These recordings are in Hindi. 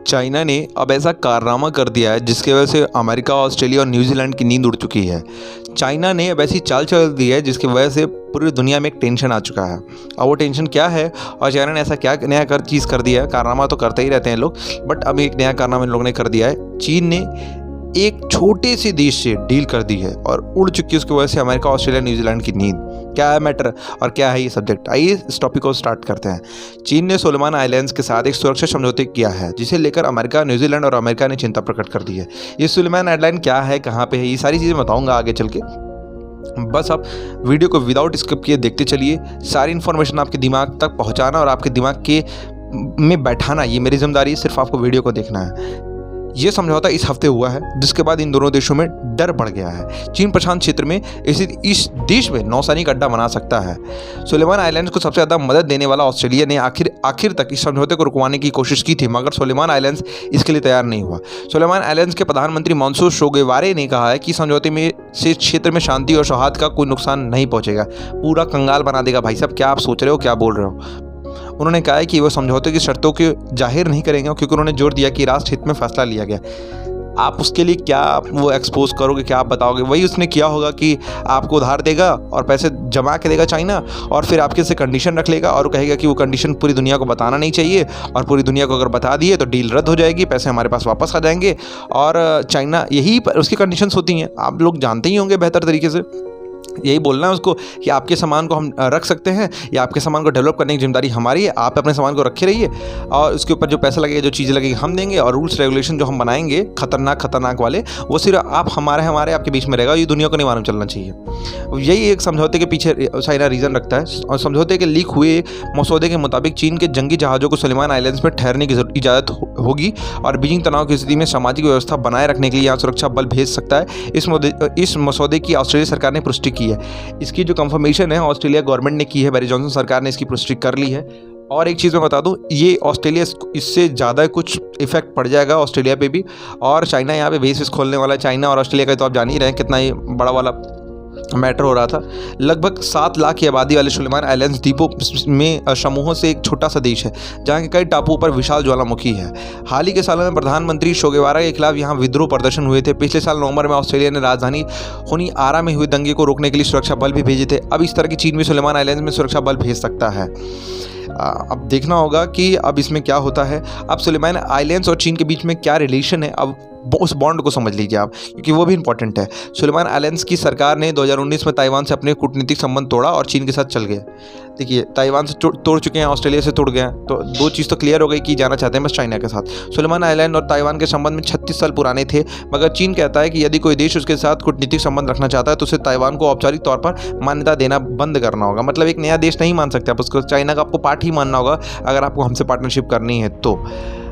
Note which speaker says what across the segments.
Speaker 1: चाइना ने अब ऐसा कारनामा कर दिया है जिसकी वजह से अमेरिका, ऑस्ट्रेलिया और न्यूजीलैंड की नींद उड़ चुकी है। चाइना ने अब ऐसी चाल चल दी है जिसकी वजह से पूरी दुनिया में एक टेंशन आ चुका है। और वो टेंशन क्या है और चाइना ने ऐसा क्या नया चीज़ कर दिया है। कारनामा तो करते ही रहते हैं लोग, बट अब एक नया कारनामा इन लोगों ने कर दिया है। चीन ने एक छोटे से देश से डील कर दी है और उड़ चुकी है उसकी वजह से अमेरिका, ऑस्ट्रेलिया, न्यूजीलैंड की नींद। क्या है मैटर और क्या है ये सब्जेक्ट, आइए इस टॉपिक को स्टार्ट करते हैं। चीन ने सोलोमन आइलैंड्स के साथ एक सुरक्षा समझौते किया है जिसे लेकर अमेरिका, न्यूजीलैंड और अमेरिका ने चिंता प्रकट कर दी है। ये सोलोमन आइलैंड क्या है, कहाँ पे है, ये सारी चीज़ें बताऊँगा आगे चल के। बस आप वीडियो को विदाउट स्किप किए देखते चलिए। सारी इन्फॉर्मेशन आपके दिमाग तक पहुँचाना और आपके दिमाग के में बैठाना ये मेरी जिम्मेदारी है। सिर्फ आपको वीडियो को देखना है। ये समझौता इस हफ्ते हुआ है जिसके बाद इन दोनों देशों में डर बढ़ गया है। चीन प्रशांत क्षेत्र में इस देश में नौसैनिक अड्डा बना सकता है। सोलोमन आइलैंड्स को सबसे ज़्यादा मदद देने वाला ऑस्ट्रेलिया ने आखिर तक इस समझौते को रुकवाने की कोशिश की थी, मगर सोलोमन आइलैंड्स इसके लिए तैयार नहीं हुआ। सोलोमन आइलैंड्स के प्रधानमंत्री मंसूर शोगेवारे ने कहा है कि समझौते में से क्षेत्र में शांति और सौहार्द का कोई नुकसान नहीं पहुँचेगा। पूरा कंगाल बना देगा। भाई साहब, क्या आप सोच रहे हो, क्या बोल रहे हो। उन्होंने कहा है कि वो समझौते की शर्तों को जाहिर नहीं करेंगे क्योंकि उन्होंने जोर दिया कि राष्ट्र हित में फैसला लिया गया। आप उसके लिए क्या वो एक्सपोज करोगे, क्या आप बताओगे। वही उसने किया होगा कि आपको उधार देगा और पैसे जमा के देगा चाइना, और फिर आपके से कंडीशन रख लेगा और कहेगा कि वो कंडीशन पूरी दुनिया को बताना नहीं चाहिए, और पूरी दुनिया को अगर बता दिए तो डील रद्द हो जाएगी, पैसे हमारे पास वापस आ जाएंगे। और चाइना यही उसकी कंडीशंस होती हैं, आप लोग जानते ही होंगे बेहतर तरीके से। यही बोलना है उसको कि आपके सामान को हम रख सकते हैं या आपके सामान को डेवलप करने की जिम्मेदारी हमारी है, आप अपने सामान को रखे रहिए और उसके ऊपर जो पैसा लगेगा, जो चीज़ें लगेगी हम देंगे, और रूल्स रेगुलेशन जो हम बनाएंगे खतरनाक वाले, वो सिर्फ आप हमारे आपके बीच में रहेगा। ये दुनिया को नहीं मालूम चलना चाहिए। यही एक समझौते के पीछे चाइना रीज़न रखता है। और समझौते के लीक हुए मसौदे के मुताबिक चीन के जंगी जहाज़ों को सोलोमन आइलैंड्स में ठहरने की इजाज़त होगी और बीजिंग तनाव की स्थिति में सामाजिक व्यवस्था बनाए रखने के लिए यहाँ सुरक्षा बल भेज सकता है। इस मसौदे की ऑस्ट्रेलिया सरकार ने पुष्टि की है। इसकी जो कंफर्मेशन है ऑस्ट्रेलिया गवर्नमेंट ने की है, बोरिस जॉनसन सरकार ने इसकी पुष्टि कर ली है। और एक चीज़ मैं बता दूं, ये ऑस्ट्रेलिया इससे ज़्यादा कुछ इफेक्ट पड़ जाएगा ऑस्ट्रेलिया पे भी, और चाइना यहाँ पे बेस खोलने वाला है। चाइना और ऑस्ट्रेलिया का तो आप जान ही रहे हैं कितना ये बड़ा वाला मैटर हो रहा था। लगभग 7 लाख की आबादी वाले सोलोमन आइलैंड्स द्वीपों में समूहों से एक छोटा सा देश है जहाँ के कई टापुओं पर विशाल ज्वालामुखी है। हाल ही के सालों में प्रधानमंत्री शोगेवारा के खिलाफ यहाँ विद्रोह प्रदर्शन हुए थे। पिछले साल नवंबर में ऑस्ट्रेलिया ने राजधानी होनियारा में हुए दंगे को रोकने के लिए सुरक्षा बल भी भेजे थे। अब इस तरह की चीन भी सोलोमन आइलैंड्स में सुरक्षा बल भेज सकता है। अब देखना होगा कि अब इसमें क्या होता है। अब सोलोमन आइलैंड्स और चीन के बीच में क्या रिलेशन है, अब उस बॉन्ड को समझ लीजिए आप, क्योंकि वो भी इंपॉर्टेंट है। सोलोमन आइलैंड्स की सरकार ने 2019 में ताइवान से अपने कूटनीतिक संबंध तोड़ा और चीन के साथ चल गए। देखिए, ताइवान से तोड़ चुके हैं, ऑस्ट्रेलिया से तोड़ गए हैं, तो दो चीज़ तो क्लियर हो गई कि जाना चाहते हैं बस चाइना के साथ। सोलोमन आइलैंड और ताइवान के संबंध में 36 साल पुराने थे, मगर चीन कहता है कि यदि कोई देश उसके साथ कूटनीतिक संबंध रखना चाहता है तो उसे ताइवान को औपचारिक तौर पर मान्यता देना बंद करना होगा। मतलब एक नया देश नहीं मान सकते आप उसको, चाइना का आपको पार्ट ही मानना होगा अगर आपको हमसे पार्टनरशिप करनी है तो।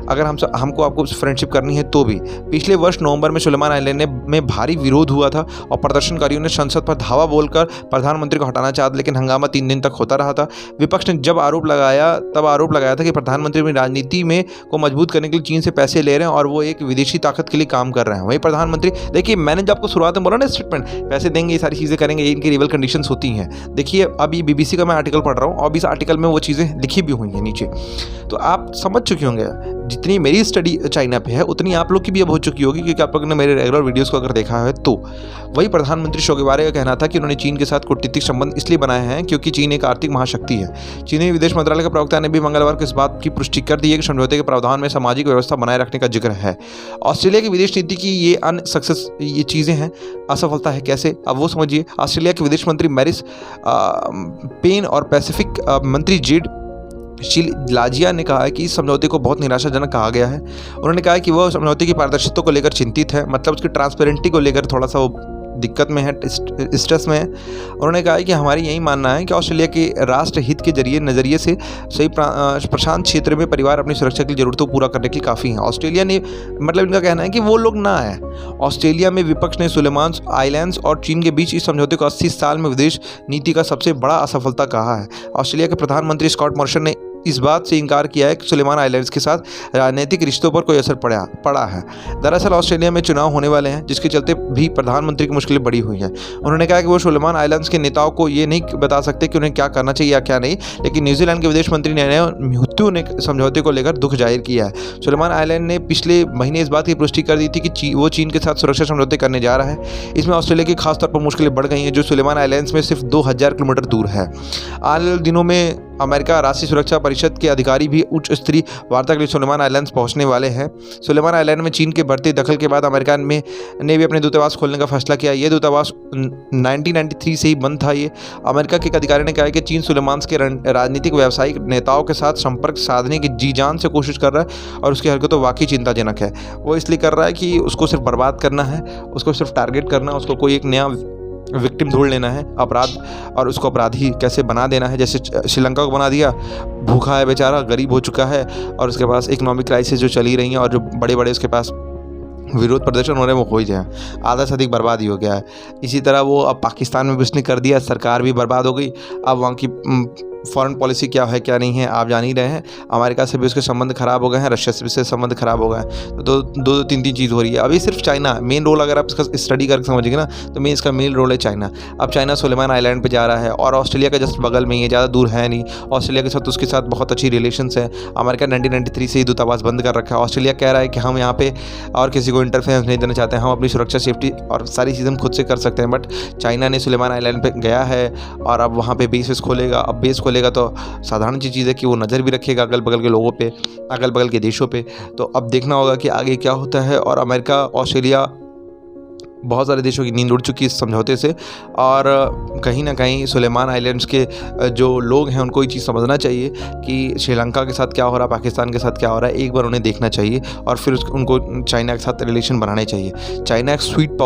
Speaker 1: अगर हमको आपको फ्रेंडशिप करनी है तो भी। पिछले वर्ष नवंबर में सोलोमन आइलैंड में भारी विरोध हुआ था और प्रदर्शनकारियों ने संसद पर धावा बोलकर प्रधानमंत्री को हटाना चाहा, लेकिन हंगामा 3 दिन तक होता रहा था। विपक्ष ने जब आरोप लगाया था कि प्रधानमंत्री अपनी राजनीति में को मजबूत करने के लिए चीन से पैसे ले रहे हैं और वो एक विदेशी ताकत के लिए काम कर रहे हैं। वही प्रधानमंत्री, देखिए मैंने जब आपको शुरुआत में बोला ना स्टेटमेंट, पैसे देंगे, ये सारी चीज़ें करेंगे, इनकी रिवल कंडीशंस होती हैं। देखिए अब ये BBC का मैं आर्टिकल पढ़ रहा हूँ और इस आर्टिकल में वो चीज़ें लिखी भी हुई हैं नीचे, तो आप समझ चुके होंगे। जितनी मेरी स्टडी चाइना पे है उतनी आप लोग की भी अब हो चुकी होगी, क्योंकि आप लोगों ने मेरे रेगुलर वीडियोस को अगर देखा है तो। वही प्रधानमंत्री शोगेवारे का कहना था कि उन्होंने चीन के साथ कूटनीतिक संबंध इसलिए बनाए हैं क्योंकि चीन एक आर्थिक महाशक्ति है। चीनी विदेश मंत्रालय के प्रवक्ता ने भी मंगलवार को इस बात की पुष्टि कर दी है कि समझौते के प्रावधान में सामाजिक व्यवस्था बनाए रखने का जिक्र है। ऑस्ट्रेलिया की विदेश नीति की ये चीज़ें हैं, असफलता है कैसे, अब वो समझिए। ऑस्ट्रेलिया के विदेश मंत्री मैरिस पेन और पैसिफिक मंत्री जेड शिलाजिया ने कहा है कि इस समझौते को बहुत निराशाजनक कहा गया है। उन्होंने कहा कि वह समझौते की पारदर्शिता को लेकर चिंतित है, मतलब उसकी ट्रांसपेरेंटी को लेकर थोड़ा सा वो दिक्कत में है, स्ट्रेस में है। उन्होंने कहा है कि हमारी यही मानना है कि ऑस्ट्रेलिया के राष्ट्र हित के नज़रिए से सही प्रशांत क्षेत्र में परिवार अपनी सुरक्षा की जरूरतों को पूरा करने के लिए काफ़ी हैं। ऑस्ट्रेलिया ने, मतलब इनका कहना है कि वो लोग ना आए। ऑस्ट्रेलिया में विपक्ष ने सोलोमन आइलैंड्स और चीन के बीच इस समझौते को 80 साल में विदेश नीति का सबसे बड़ा असफलता कहा है। ऑस्ट्रेलिया के प्रधानमंत्री स्कॉट मॉरिसन ने इस बात से इनकार किया है कि सुलेमान आइलैंड्स के साथ राजनीतिक रिश्तों पर कोई असर पड़ा है। दरअसल ऑस्ट्रेलिया में चुनाव होने वाले हैं, जिसके चलते भी प्रधानमंत्री की मुश्किलें बढ़ी हुई हैं। उन्होंने कहा कि वो सुलेमान आइलैंड्स के नेताओं को ये नहीं बता सकते कि उन्हें क्या करना चाहिए या क्या नहीं, लेकिन न्यूजीलैंड के विदेश मंत्री ने म्यूत्यु ने समझौते को लेकर दुख जाहिर किया है। सुलेमान आइलैंड ने पिछले महीने इस बात की पुष्टि कर दी थी कि वो चीन के साथ सुरक्षा समझौते करने जा रहा है। इसमें ऑस्ट्रेलिया की खासतौर पर मुश्किलें बढ़ गई हैं, जो सुलेमान आइलैंड्स में सिर्फ 2000 किलोमीटर दूर है। आने वाले दिनों में अमेरिका राष्ट्रीय सुरक्षा परिषद के अधिकारी भी उच्च स्तरीय वार्ता के लिए सुलेमान आइलैंड्स पहुंचने वाले हैं। सुलेमान आइलैंड में चीन के बढ़ते दखल के बाद अमेरिका ने भी अपने दूतावास खोलने का फैसला किया। ये दूतावास 1993 से ही बंद था। ये अमेरिका के एक अधिकारी ने कहा है कि चीन सुलेमान के राजनीतिक व्यावसायिक नेताओं के साथ संपर्क साधने की जी जान से कोशिश कर रहा है और उसकी हरकत तो वाकई चिंताजनक है। वो इसलिए कर रहा है कि उसको सिर्फ बर्बाद करना है, उसको सिर्फ टारगेट करना है, उसको कोई एक नया विक्टिम ढूंढ लेना है अपराध और उसको अपराधी कैसे बना देना है। जैसे श्रीलंका को बना दिया, भूखा है बेचारा, गरीब हो चुका है और उसके पास इकोनॉमिक क्राइसिस जो चली रही हैं और जो बड़े बड़े उसके पास विरोध प्रदर्शन हो रहे हैं वो हो ही जाए, आधा से अधिक बर्बाद ही हो गया है। इसी तरह वो अब पाकिस्तान में भी उसने कर दिया, सरकार भी बर्बाद हो गई। अब वहाँ की फॉरेन पॉलिसी क्या है क्या नहीं है आप जान ही रहे हैं। अमेरिका से भी उसके संबंध खराब हो गए हैं, रशिया से भी उसके संबंध खराब हो गए हैं। तो दो तीन चीज़ हो रही है। अभी सिर्फ चाइना मेन रोल, अगर आप इसका स्टडी करके समझिएगा ना तो मेन इसका मेन रोल है चाइना। अब चाइना सुलेमान आइलैंड पे जा रहा है और ऑस्ट्रेलिया का जस्ट बगल में ही है, ज़्यादा दूर है नहीं। ऑस्ट्रेलिया के साथ उसके साथ बहुत अच्छी रिलेशंस है। अमेरिका 1993 से ही दूतावास बंद कर रखा है। ऑस्ट्रेलिया कह रहा है कि हम यहाँ पे और किसी को इंटरफेरेंस नहीं देना चाहते हैं, हम अपनी सुरक्षा सेफ्टी और सारी चीज़ें हम खुद से कर सकते हैं। बट चाइना ने सुलेमान आइलैंड पर गया है और अब वहाँ पर बेस खोलेगा। अब बेस खोलेगा तो साधारण सी चीज़ है कि वो नज़र भी रखेगा अगल बगल के लोगों पे, अगल बगल के देशों पे। तो अब देखना होगा कि आगे क्या होता है। और अमेरिका, ऑस्ट्रेलिया, बहुत सारे देशों की नींद उड़ चुकी है इस समझौते से और कहीं ना कहीं सुलेमान आइलैंड्स के जो लोग हैं उनको ये चीज़ समझना चाहिए कि श्रीलंका के साथ क्या हो रहा है, पाकिस्तान के साथ क्या हो रहा है, एक बार उन्हें देखना चाहिए और फिर उनको चाइना के साथ रिलेशन बनाने चाहिए। चाइना एक स्वीट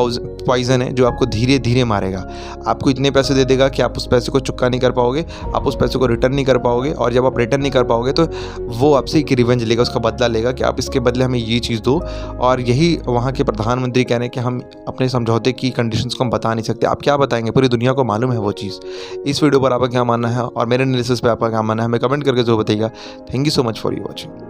Speaker 1: पॉइजन है जो आपको धीरे धीरे मारेगा। आपको इतने पैसे दे देगा कि आप उस पैसे को चुका नहीं कर पाओगे, आप उस पैसे को रिटर्न नहीं कर पाओगे और जब आप रिटर्न नहीं कर पाओगे तो वो आपसे एक रिवेंज लेगा, उसका बदला लेगा कि आप इसके बदले हमें ये चीज़ दो। और यही वहाँ के प्रधानमंत्री कह रहे हैं कि हम अपने समझौते की कंडीशंस को हम बता नहीं सकते। आप क्या बताएंगे, पूरी दुनिया को मालूम है वो चीज़। इस वीडियो पर आपका क्या मानना है और मेरे एनालिसिस पे आपका क्या मानना है हमें कमेंट करके जरूर बताइएगा। Thank you so much for you watching.